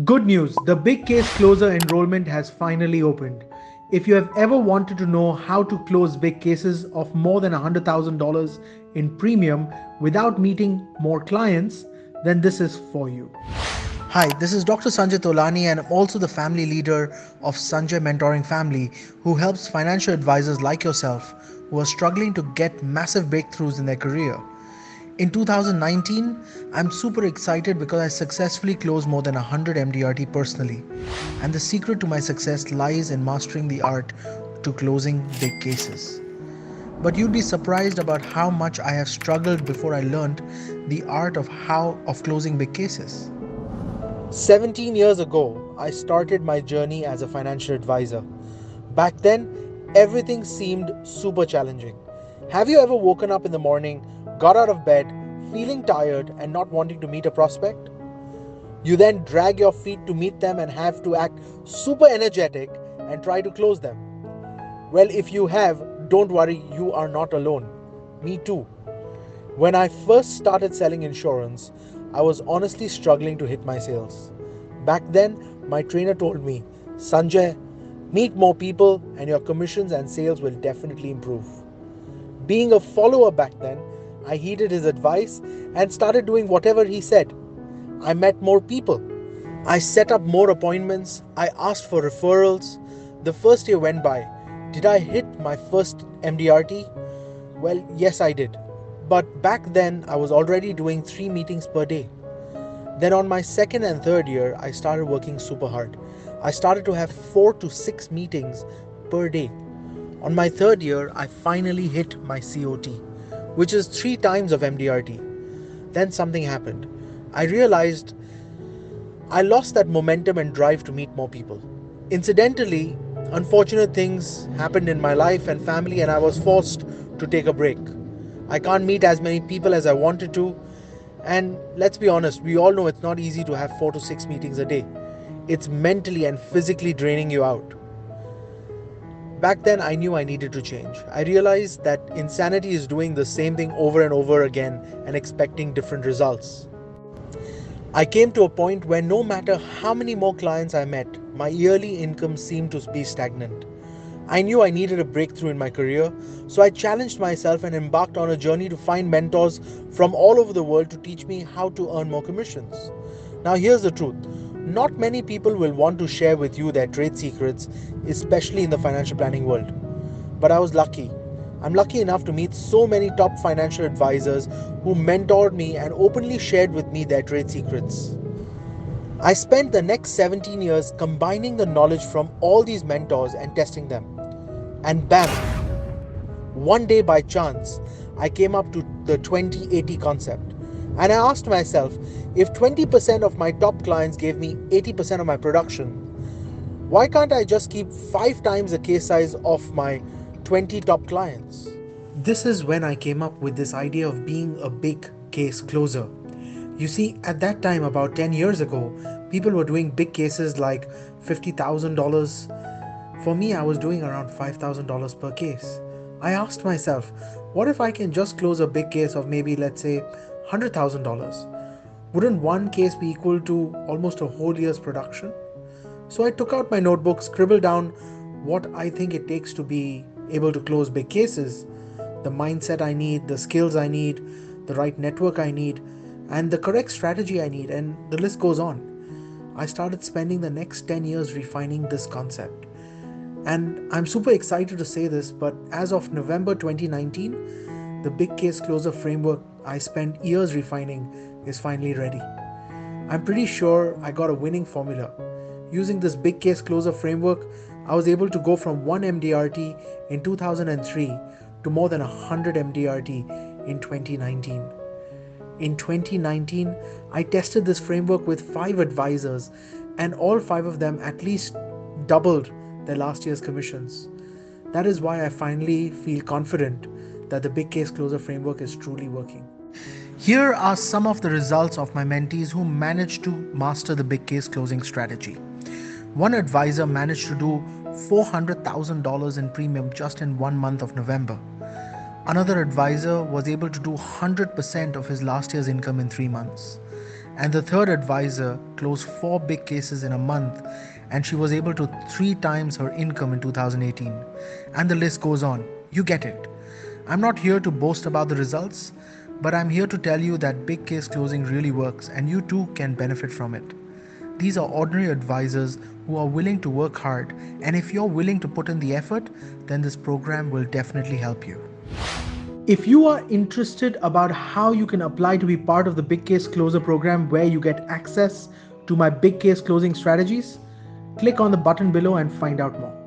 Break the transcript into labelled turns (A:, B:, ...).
A: Good news, the Big Case Closer enrollment has finally opened. If you have ever wanted to know how to close big cases of more than $100,000 in premium without meeting more clients, then this is for you. Hi, this is Dr. Sanjay Tolani, and I'm also the family leader of Sanjay Mentoring Family, who helps financial advisors like yourself who are struggling to get massive breakthroughs in their career. In 2019, I'm super excited because I successfully closed more than 100 MDRT personally. And the secret to my success lies in mastering the art to closing big cases. But you'd be surprised about how much I have struggled before I learned the art of closing big cases. 17 years ago, I started my journey as a financial advisor. Back then, everything seemed super challenging. Have you ever woken up in the morning, got out of bed, feeling tired, and not wanting to meet a prospect? You then drag your feet to meet them and have to act super energetic and try to close them. Well, if you have, don't worry, you are not alone. Me too. When I first started selling insurance, I was honestly struggling to hit my sales. Back then, my trainer told me, Sanjay, meet more people and your commissions and sales will definitely improve. Being a follower back then, I heeded his advice and started doing whatever he said. I met more people. I set up more appointments. I asked for referrals. The first year went by. Did I hit my first MDRT? Well, yes, I did. But back then, I was already doing 3 meetings per day. Then, on my second and third year, I started working super hard. I started to have 4 to 6 meetings per day. On my third year, I finally hit my COT, which is 3 times of MDRT. Then something happened. I realized I lost that momentum and drive to meet more people. Incidentally, unfortunate things happened in my life and family, and I was forced to take a break. I can't meet as many people as I wanted to, and let's be honest, we all know it's not easy to have 4 to 6 meetings a day. It's mentally and physically draining you out. Back then, I knew I needed to change. I realized that insanity is doing the same thing over and over again and expecting different results. I came to a point where no matter how many more clients I met, my yearly income seemed to be stagnant. I knew I needed a breakthrough in my career, so I challenged myself and embarked on a journey to find mentors from all over the world to teach me how to earn more commissions. Now, here's the truth, not many people will want to share with you their trade secrets, especially in the financial planning world. But I was lucky. I'm lucky enough to meet so many top financial advisors who mentored me and openly shared with me their trade secrets. I spent the next 17 years combining the knowledge from all these mentors and testing them. And bam, one day by chance, I came up to the 20-80 concept. And I asked myself, if 20% of my top clients gave me 80% of my production, why can't I just keep 5 times the case size of my 20 top clients? This is when I came up with this idea of being a big case closer. You see, at that time, about 10 years ago, people were doing big cases like $50,000. For me, I was doing around $5,000 per case. I asked myself, what if I can just close a big case of maybe, let's say, $100,000? Wouldn't one case be equal to almost a whole year's production? So I took out my notebook, scribbled down what I think it takes to be able to close big cases, the mindset I need, the skills I need, the right network I need, and the correct strategy I need, and the list goes on. I started spending the next 10 years refining this concept. And I'm super excited to say this, but as of November 2019, the Big Case Closer framework I spent years refining is finally ready. I'm pretty sure I got a winning formula. Using this Big Case Closer framework, I was able to go from 1 MDRT in 2003 to more than 100 MDRT in 2019. In 2019, I tested this framework with 5 advisors, and all 5 of them at least doubled their last year's commissions. That is why I finally feel confident that the Big Case Closer framework is truly working. Here are some of the results of my mentees who managed to master the big case closing strategy. One advisor managed to do $400,000 in premium just in 1 month of November. Another advisor was able to do 100% of his last year's income in 3 months. And the third advisor closed 4 big cases in a month, and she was able to 3 times her income in 2018. And the list goes on. You get it. I'm not here to boast about the results, but I'm here to tell you that big case closing really works and you too can benefit from it. These are ordinary advisors who are willing to work hard, and if you're willing to put in the effort, then this program will definitely help you. If you are interested about how you can apply to be part of the Big Case Closer program where you get access to my big case closing strategies, click on the button below and find out more.